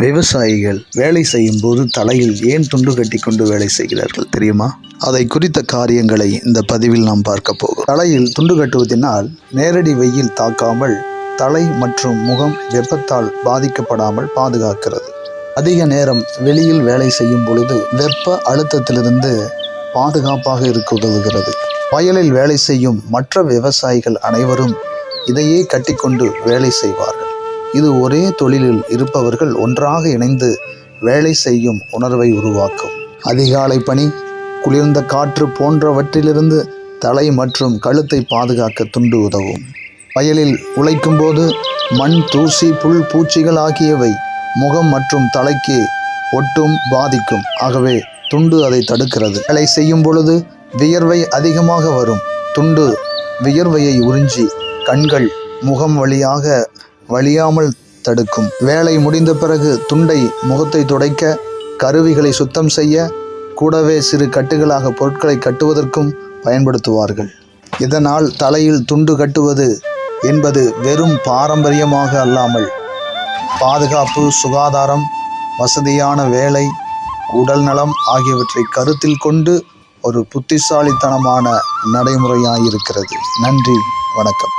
விவசாயிகள் வேலை செய்யும் போது தலையில் ஏன் துண்டு கட்டி கொண்டு வேலை செய்கிறார்கள் தெரியுமா? அதை குறித்த காரியங்களை இந்த பதிவில் நாம் பார்க்க போகிறோம். தலையில் துண்டு கட்டுவதனால் நேரடி வெயில் தாக்காமல் தலை மற்றும் முகம் வெப்பத்தால் பாதிக்கப்படாமல் பாதுகாக்கிறது. அதிக நேரம் வெளியில் வேலை செய்யும் பொழுது வெப்ப அழுத்தத்திலிருந்து பாதுகாப்பாக இருக்க உதவுகிறது. வயலில் வேலை செய்யும் மற்ற விவசாயிகள் அனைவரும் இதையே கட்டிக்கொண்டு வேலை செய்வார்கள். இது ஒரே தொழிலில் இருப்பவர்கள் ஒன்றாக இணைந்து வேலை செய்யும் உணர்வை உருவாக்கும். அதிகாலை பனி, குளிர்ந்த காற்று போன்றவற்றிலிருந்து தலை மற்றும் கழுத்தை பாதுகாக்க துண்டு உதவும். வயலில் உழைக்கும் போது மண், தூசி, புல், பூச்சிகள் ஆகியவை முகம் மற்றும் தலைக்கு ஒட்டும் பாதிக்கும். ஆகவே துண்டு அதை தடுக்கிறது. வேலை செய்யும் பொழுது வியர்வை அதிகமாக வரும். துண்டு வியர்வையை உறிஞ்சி கண்கள், முகம் வழியாக வழியாமல் தடுக்கும். வேலை முடிந்த பிறகு துண்டை முகத்தை துடைக்க, கருவிகளை சுத்தம் செய்ய, கூடவே சிறு கட்டுகளாக பொருட்களை கட்டுவதற்கும் பயன்படுத்துவார்கள். இதனால் தலையில் துண்டு கட்டுவது என்பது வெறும் பாரம்பரியமாக அல்லாமல் பாதுகாப்பு, சுகாதாரம், வசதியான வேலை, உடல் நலம் ஆகியவற்றை கருத்தில் கொண்டு ஒரு புத்திசாலித்தனமான நடைமுறையாயிருக்கிறது. நன்றி, வணக்கம்.